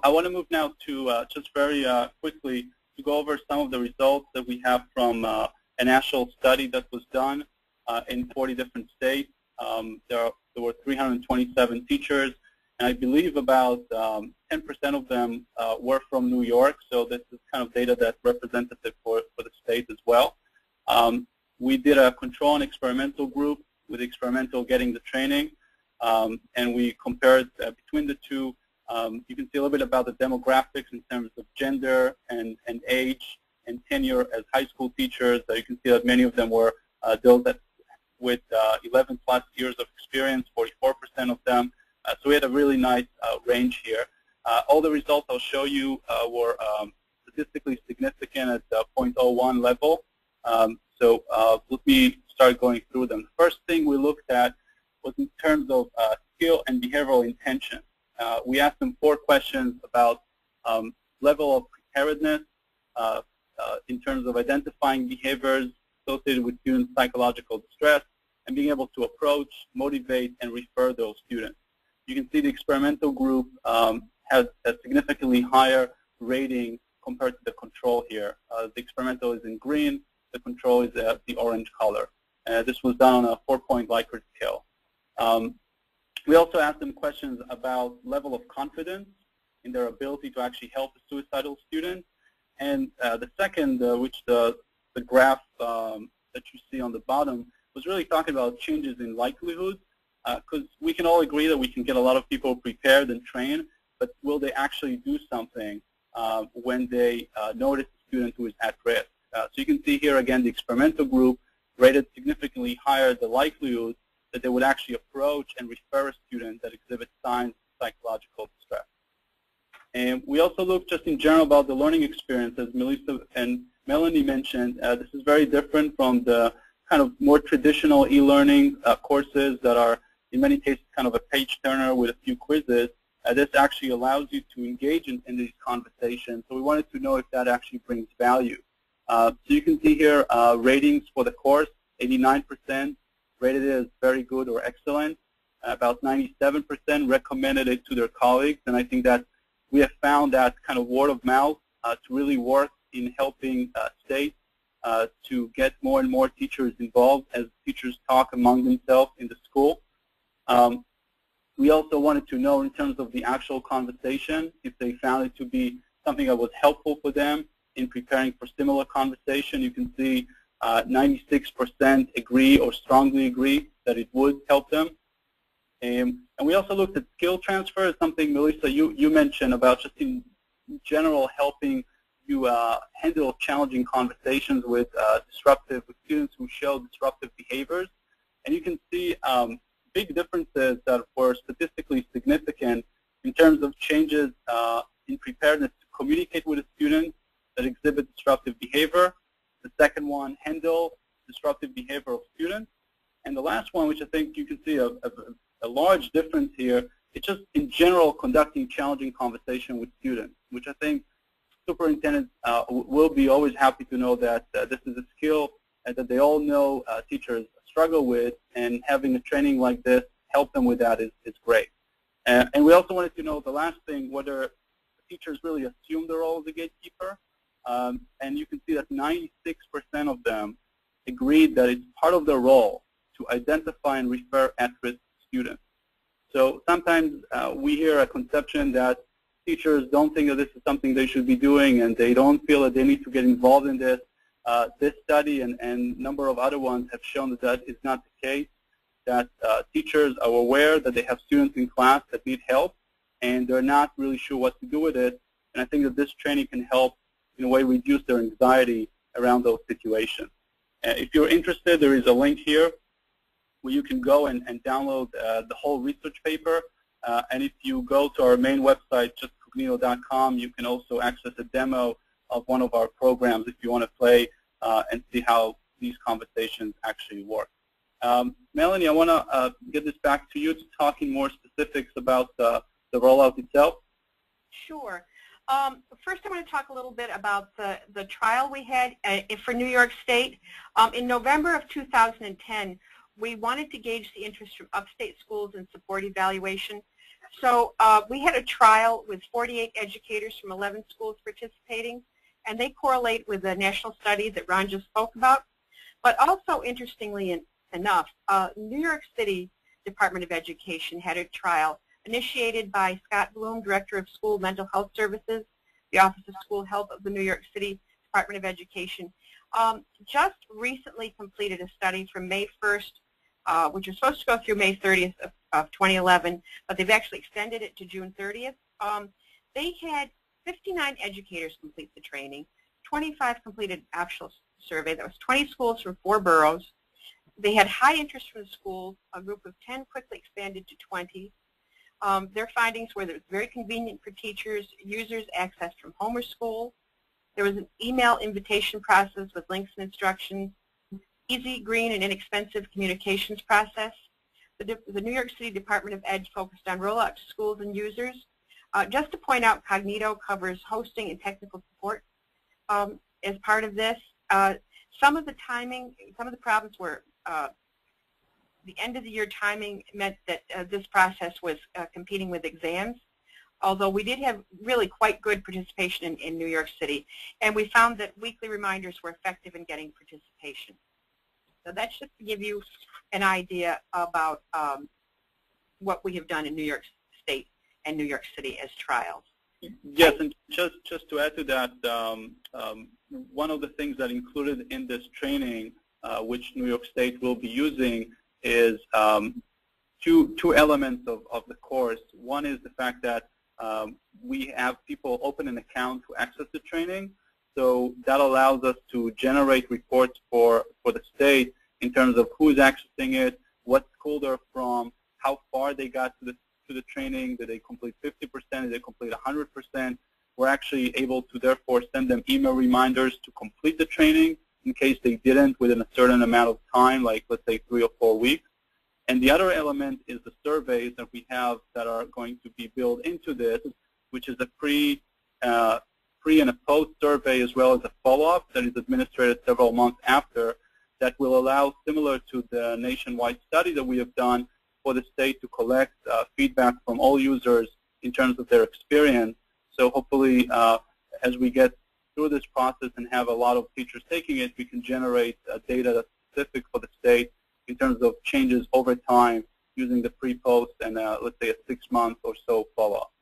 I want to move now to just very quickly to go over some of the results that we have from a national study that was done in 40 different states. There were 327 teachers, and I believe about 10% of them were from New York, so this is kind of data that's representative for the state as well. We did a control and experimental group, with experimental getting the training, and we compared between the two. You can see a little bit about the demographics in terms of gender and age and tenure as high school teachers. You can see that many of them were those that with 11 plus years of experience, 44% of them. So we had a really nice range here. All the results I'll show you were statistically significant at the 0.01 level. So let me start going through them. The first thing we looked at was in terms of skill and behavioral intention. We asked them 4 questions about level of preparedness in terms of identifying behaviors associated with students' psychological distress and being able to approach, motivate, and refer those students. You can see the experimental group has a significantly higher rating compared to the control here. The experimental is in green, the control is the orange color. This was done on a 4-point Likert scale. We also asked them questions about level of confidence in their ability to actually help a suicidal student. And the second, which the graph that you see on the bottom, was really talking about changes in likelihood, because we can all agree that we can get a lot of people prepared and trained, but will they actually do something when they notice a student who is at risk? So you can see here again the experimental group rated significantly higher the likelihood that they would actually approach and refer a student that exhibits signs of psychological distress. And we also looked just in general about the learning experience, as Melissa and Melanie mentioned. This is very different from the kind of more traditional e-learning courses that are in many cases kind of a page turner with a few quizzes. This actually allows you to engage in these conversations. So we wanted to know if that actually brings value. So you can see here ratings for the course, 89% rated it as very good or excellent. About 97% recommended it to their colleagues, and I think that we have found that kind of word of mouth to really work in helping states to get more and more teachers involved as teachers talk among themselves in the school. We also wanted to know in terms of the actual conversation if they found it to be something that was helpful for them in preparing for similar conversation. You can see 96% agree or strongly agree that it would help them. And we also looked at skill transfer, something, Melissa, you mentioned about just in general helping you handle challenging conversations with students who show disruptive behaviors. And you can see big differences that were statistically significant in terms of changes in preparedness to communicate with a student that exhibit disruptive behavior. The second one, handle disruptive behavior of students. And the last one, which I think you can see a large difference here, it's just in general conducting challenging conversation with students, which I think superintendents will be always happy to know that this is a skill that they all know teachers struggle with, and having a training like this help them with that is great. And we also wanted to know the last thing, whether teachers really assume the role as a gatekeeper. And you can see that 96% of them agreed that it's part of their role to identify and refer at-risk students. So sometimes we hear a conception that teachers don't think that this is something they should be doing, and they don't feel that they need to get involved in this. This study and a number of other ones have shown that that is not the case, that teachers are aware that they have students in class that need help, and they're not really sure what to do with it. And I think that this training can help in a way reduce their anxiety around those situations. If you're interested, there is a link here where you can go and download the whole research paper. And if you go to our main website, justcognito.com, you can also access a demo of one of our programs if you want to play and see how these conversations actually work. Melanie, I want to get this back to you to talk in more specifics about the rollout itself. Sure. First, I want to talk a little bit about the trial we had for New York State. In November of 2010, we wanted to gauge the interest from upstate schools in support evaluation. So we had a trial with 48 educators from 11 schools participating, and they correlate with the national study that Ron just spoke about. But also, interestingly enough, New York City Department of Education had a trial initiated by Scott Bloom, Director of School Mental Health Services, the Office of School Health of the New York City Department of Education. Just recently completed a study from May 1st, which was supposed to go through May 30th of 2011, but they've actually extended it to June 30th. They had 59 educators complete the training, 25 completed actual survey. That was 20 schools from 4 boroughs. They had high interest from the schools. A group of 10 quickly expanded to 20. Their findings were that it was very convenient for teachers, users accessed from home or school. There was an email invitation process with links and instructions, easy, green, and inexpensive communications process. The New York City Department of Ed focused on rollout to schools and users. Just to point out, Cognito covers hosting and technical support as part of this. Some of the timing, some of the problems were the end of the year timing meant that this process was competing with exams, although we did have really quite good participation in New York City, and we found that weekly reminders were effective in getting participation. So that's just to give you an idea about what we have done in New York State and New York City as trials. Yes, and just to add to that, one of the things that included in this training, which New York State will be using, is two elements of the course. One is the fact that we have people open an account to access the training, so that allows us to generate reports for the state in terms of who's accessing it, what school they're from, how far they got to the training, did they complete 50%, did they complete 100%. We're actually able to therefore send them email reminders to complete the training in case they didn't within a certain amount of time, like let's say 3 or 4 weeks. And the other element is the surveys that we have that are going to be built into this, which is a pre and a post survey as well as a follow-up that is administered several months after, that will allow, similar to the nationwide study that we have done, for the state to collect feedback from all users in terms of their experience. So hopefully, as we get through this process and have a lot of teachers taking it, we can generate data that's specific for the state in terms of changes over time using the pre-post and let's say a 6-month or so follow-up.